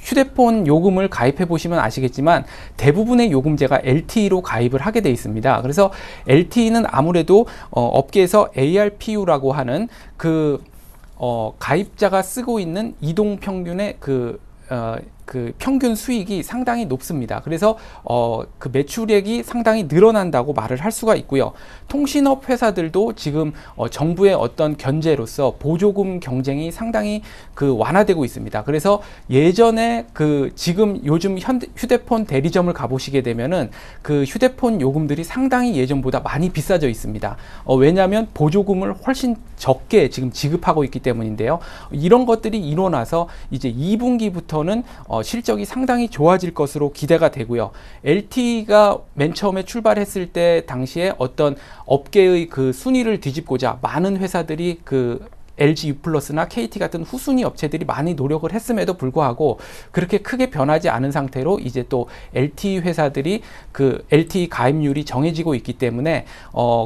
휴대폰 요금을 가입해 보시면 아시겠지만 대부분의 요금제가 LTE로 가입을 하게 돼 있습니다. 그래서 LTE는 아무래도 업계에서 ARPU라고 하는 가입자가 쓰고 있는 이동 평균의 그 평균 수익이 상당히 높습니다. 그래서 그 매출액이 상당히 늘어난다고 말을 할 수가 있고요. 통신업 회사들도 지금 정부의 어떤 견제로서 보조금 경쟁이 상당히 완화되고 있습니다. 그래서 예전에 지금 요즘 휴대폰 대리점을 가보시게 되면은 그 휴대폰 요금들이 상당히 예전보다 많이 비싸져 있습니다. 왜냐하면 보조금을 훨씬 적게 지금 지급하고 있기 때문인데요. 이런 것들이 일어나서 이제 2분기부터는 실적이 상당히 좋아질 것으로 기대가 되고요. LTE가 맨 처음에 출발했을 때 당시에 어떤 업계의 그 순위를 뒤집고자 많은 회사들이 그 LG U+나 KT 같은 후순위 업체들이 많이 노력을 했음에도 불구하고 그렇게 크게 변하지 않은 상태로 이제 또 LTE 회사들이 그 LTE 가입률이 정해지고 있기 때문에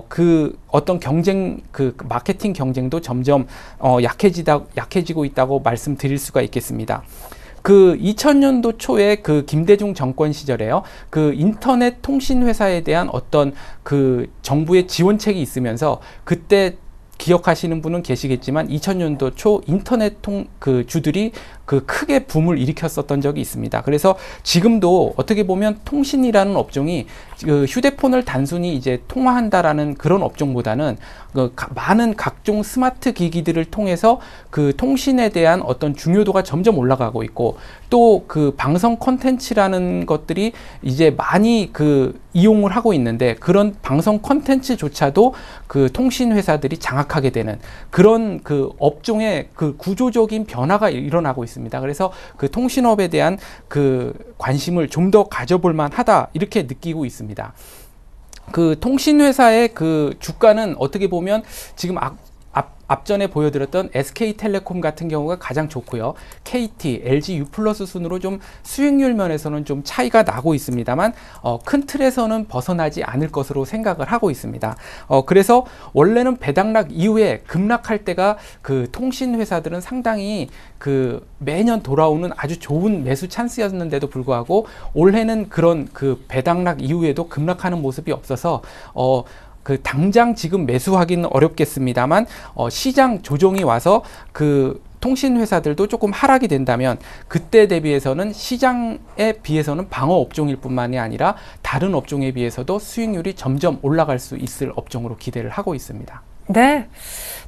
그 어떤 경쟁 그 마케팅 경쟁도 점점 약해지고 있다고 말씀드릴 수가 있겠습니다. 그 2000년도 초에 그 김대중 정권 시절에요. 그 인터넷 통신 회사에 대한 어떤 그 정부의 지원책이 있으면서 그때 기억하시는 분은 계시겠지만 2000년도 초 인터넷 그 주들이 그 크게 붐을 일으켰었던 적이 있습니다. 그래서 지금도 어떻게 보면 통신이라는 업종이 그 휴대폰을 단순히 이제 통화한다라는 그런 업종보다는 그 많은 각종 스마트 기기들을 통해서 그 통신에 대한 어떤 중요도가 점점 올라가고 있고 또 그 방송 콘텐츠라는 것들이 이제 많이 그 이용을 하고 있는데 그런 방송 콘텐츠조차도 그 통신 회사들이 장악하게 되는 그런 그 업종의 그 구조적인 변화가 일어나고 있습니다. 그래서 그 통신업에 대한 그 관심을 좀 더 가져볼 만하다 이렇게 느끼고 있습니다. 그 통신회사의 그 주가는 어떻게 보면 지금 앞전에 보여드렸던 SK텔레콤 같은 경우가 가장 좋고요. KT, LG U+ 순으로 좀 수익률 면에서는 좀 차이가 나고 있습니다만 큰 틀에서는 벗어나지 않을 것으로 생각을 하고 있습니다. 그래서 원래는 배당락 이후에 급락할 때가 그 통신 회사들은 상당히 그 매년 돌아오는 아주 좋은 매수 찬스였는데도 불구하고 올해는 그런 그 배당락 이후에도 급락하는 모습이 없어서 그 당장 지금 매수하기는 어렵겠습니다만 시장 조정이 와서 그 통신 회사들도 조금 하락이 된다면 그때 대비해서는 시장에 비해서는 방어 업종일 뿐만이 아니라 다른 업종에 비해서도 수익률이 점점 올라갈 수 있을 업종으로 기대를 하고 있습니다. 네,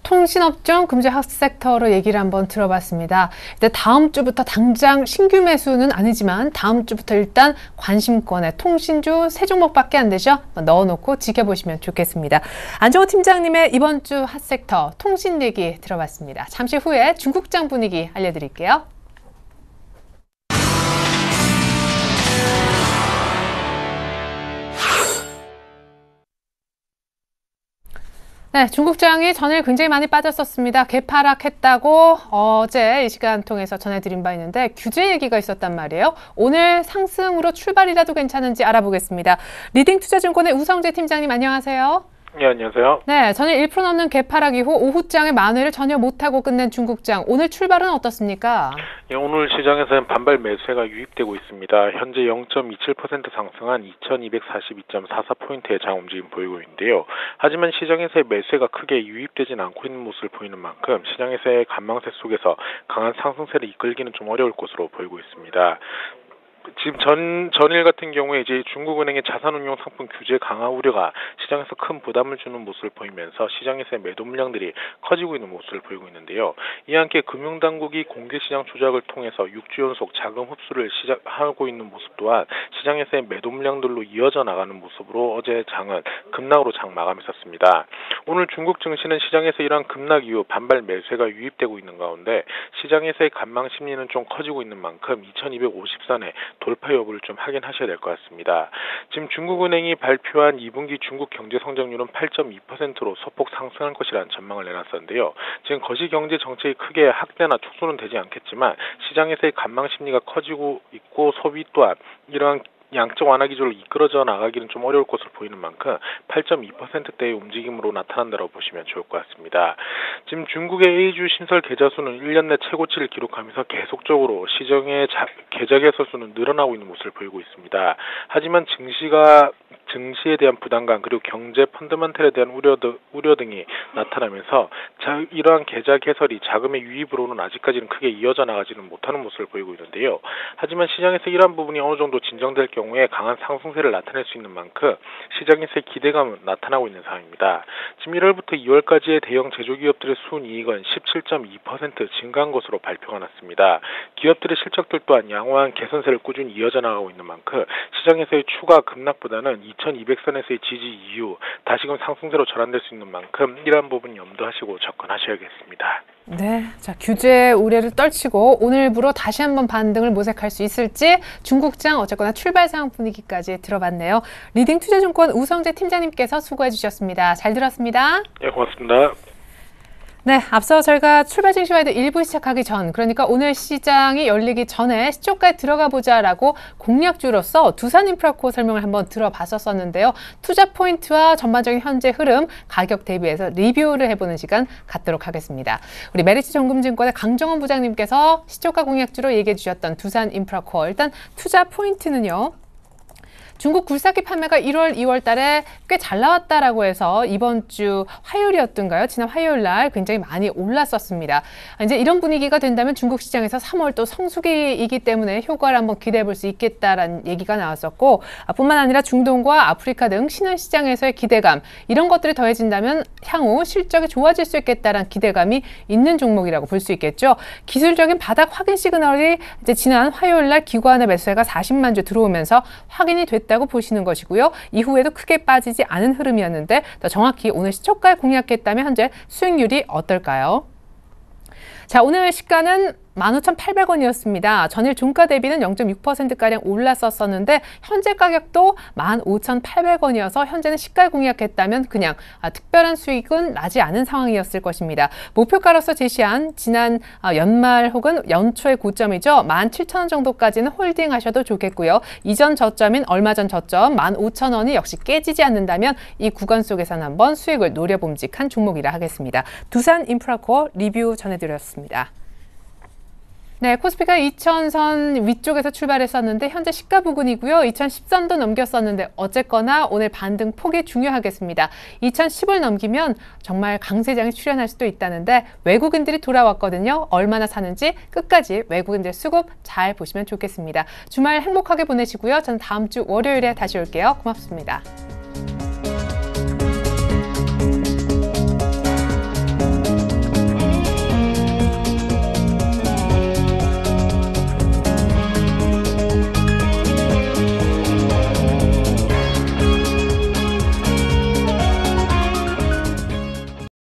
통신업종 금융 핫섹터로 얘기를 한번 들어봤습니다. 근데 다음 주부터 당장 신규 매수는 아니지만 다음 주부터 일단 관심권에 통신주 3종목밖에 안 되죠. 넣어놓고 지켜보시면 좋겠습니다. 안정호 팀장님의 이번 주 핫섹터 통신 얘기 들어봤습니다. 잠시 후에 중국장 분위기 알려드릴게요. 네, 중국장이 전일 굉장히 많이 빠졌었습니다. 개파락했다고 어제 이 시간 통해서 전해드린 바 있는데 규제 얘기가 있었단 말이에요. 오늘 상승으로 출발이라도 괜찮은지 알아보겠습니다. 리딩투자증권의 우성재 팀장님 안녕하세요. 네, 안녕하세요. 네, 전일 1% 넘는 개파락 이후 오후장에 만회를 전혀 못하고 끝낸 중국장. 오늘 출발은 어떻습니까? 예, 오늘 시장에서는 반발 매수세가 유입되고 있습니다. 현재 0.27% 상승한 2242.44포인트의 장 움직임 보이고 있는데요. 하지만 시장에서의 매수세가 크게 유입되진 않고 있는 모습을 보이는 만큼 시장에서의 관망세 속에서 강한 상승세를 이끌기는 좀 어려울 것으로 보이고 있습니다. 지금 전일 같은 경우에 이제 중국은행의 자산운용 상품 규제 강화 우려가 시장에서 큰 부담을 주는 모습을 보이면서 시장에서의 매도 물량들이 커지고 있는 모습을 보이고 있는데요. 이와 함께 금융당국이 공개시장 조작을 통해서 6주 연속 자금 흡수를 시작하고 있는 모습 또한 시장에서의 매도 물량들로 이어져 나가는 모습으로 어제 장은 급락으로 장 마감했었습니다. 오늘 중국 증시는 시장에서 이러한 급락 이후 반발 매수세가 유입되고 있는 가운데 시장에서의 관망 심리는 좀 커지고 있는 만큼 2250선에 돌파 여부를 좀 확인하셔야 될 것 같습니다. 지금 중국은행이 발표한 2분기 중국 경제 성장률은 8.2%로 소폭 상승할 것이라는 전망을 내놨었는데요. 지금 거시경제 정책이 크게 확대나 축소는 되지 않겠지만 시장에서의 관망 심리가 커지고 있고 소비 또한 이러한 양적 완화 기조를 이끌어져 나가기는 좀 어려울 것으로 보이는 만큼 8.2%대의 움직임으로 나타난다고 보시면 좋을 것 같습니다. 지금 중국의 A주 신설 계좌 수는 1년 내 최고치를 기록하면서 계속적으로 시장의 계좌 개설 수는 늘어나고 있는 모습을 보이고 있습니다. 하지만 증시에 대한 부담감 그리고 경제 펀더멘털에 대한 우려 등이 나타나면서 이러한 계좌 개설이 자금의 유입으로는 아직까지는 크게 이어져 나가지는 못하는 모습을 보이고 있는데요. 하지만 시장에서 이러한 부분이 어느 정도 진정될 경우에 강한 상승세를 나타낼 수 있는 만큼 시장에서의 기대감은 나타나고 있는 상황입니다. 지금 1월부터 2월까지의 대형 제조기업들의 순이익은 17.2% 증가한 것으로 발표가 났습니다. 기업들의 실적들 또한 양호한 개선세를 꾸준히 이어져 나가고 있는 만큼 시장에서의 추가 급락보다는 2200선에서의 지지 이후 다시금 상승세로 전환될 수 있는 만큼 이러한 부분 염두하시고 접근하셔야겠습니다. 네, 자 규제 우려를 떨치고 오늘부로 다시 한번 반등을 모색할 수 있을지 중국장 어쨌거나 출발 상황 분위기까지 들어봤네요. 리딩 투자증권 우성재 팀장님께서 수고해 주셨습니다. 잘 들었습니다. 네, 고맙습니다. 네, 앞서 저희가 출발 증시와이드 1부 시작하기 전, 그러니까 오늘 시장이 열리기 전에 시초가에 들어가 보자라고 공략주로서 두산인프라코 설명을 한번 들어봤었는데요. 투자 포인트와 전반적인 현재 흐름, 가격 대비해서 리뷰를 해보는 시간 갖도록 하겠습니다. 우리 메리츠 정금증권의 강정원 부장님께서 시초가 공략주로 얘기해 주셨던 두산인프라코, 일단 투자 포인트는요. 중국 굴삭기 판매가 1월, 2월 달에 꽤 잘 나왔다라고 해서 이번 주 화요일이었던가요? 지난 화요일 날 굉장히 많이 올랐었습니다. 이제 이런 분위기가 된다면 중국 시장에서 3월 또 성수기이기 때문에 효과를 한번 기대해 볼 수 있겠다라는 얘기가 나왔었고, 뿐만 아니라 중동과 아프리카 등 신흥시장에서의 기대감, 이런 것들이 더해진다면 향후 실적이 좋아질 수 있겠다라는 기대감이 있는 종목이라고 볼 수 있겠죠. 기술적인 바닥 확인 시그널이 이제 지난 화요일 날 기관의 매수세가 40만 주 들어오면서 확인이 됐다고 보시는 것이고요. 이후에도 크게 빠지지 않은 흐름이었는데 더 정확히 오늘 시초가에 공략했다면 현재 수익률이 어떨까요? 자, 오늘 시가는 15,800원이었습니다. 전일 종가 대비는 0.6%가량 올랐었는데 현재 가격도 15,800원이어서 현재는 시가에 공략했다면 그냥 특별한 수익은 나지 않은 상황이었을 것입니다. 목표가로서 제시한 지난 연말 혹은 연초의 고점이죠. 17,000원 정도까지는 홀딩하셔도 좋겠고요. 이전 저점인 얼마 전 저점 15,000원이 역시 깨지지 않는다면 이 구간 속에서는 한번 수익을 노려봄직한 종목이라 하겠습니다. 두산인프라코어 리뷰 전해드렸습니다. 네, 코스피가 2000선 위쪽에서 출발했었는데 현재 시가 부근이고요. 2010선도 넘겼었는데 어쨌거나 오늘 반등 폭이 중요하겠습니다. 2010을 넘기면 정말 강세장이 출현할 수도 있다는데 외국인들이 돌아왔거든요. 얼마나 사는지 끝까지 외국인들 수급 잘 보시면 좋겠습니다. 주말 행복하게 보내시고요. 저는 다음 주 월요일에 다시 올게요. 고맙습니다.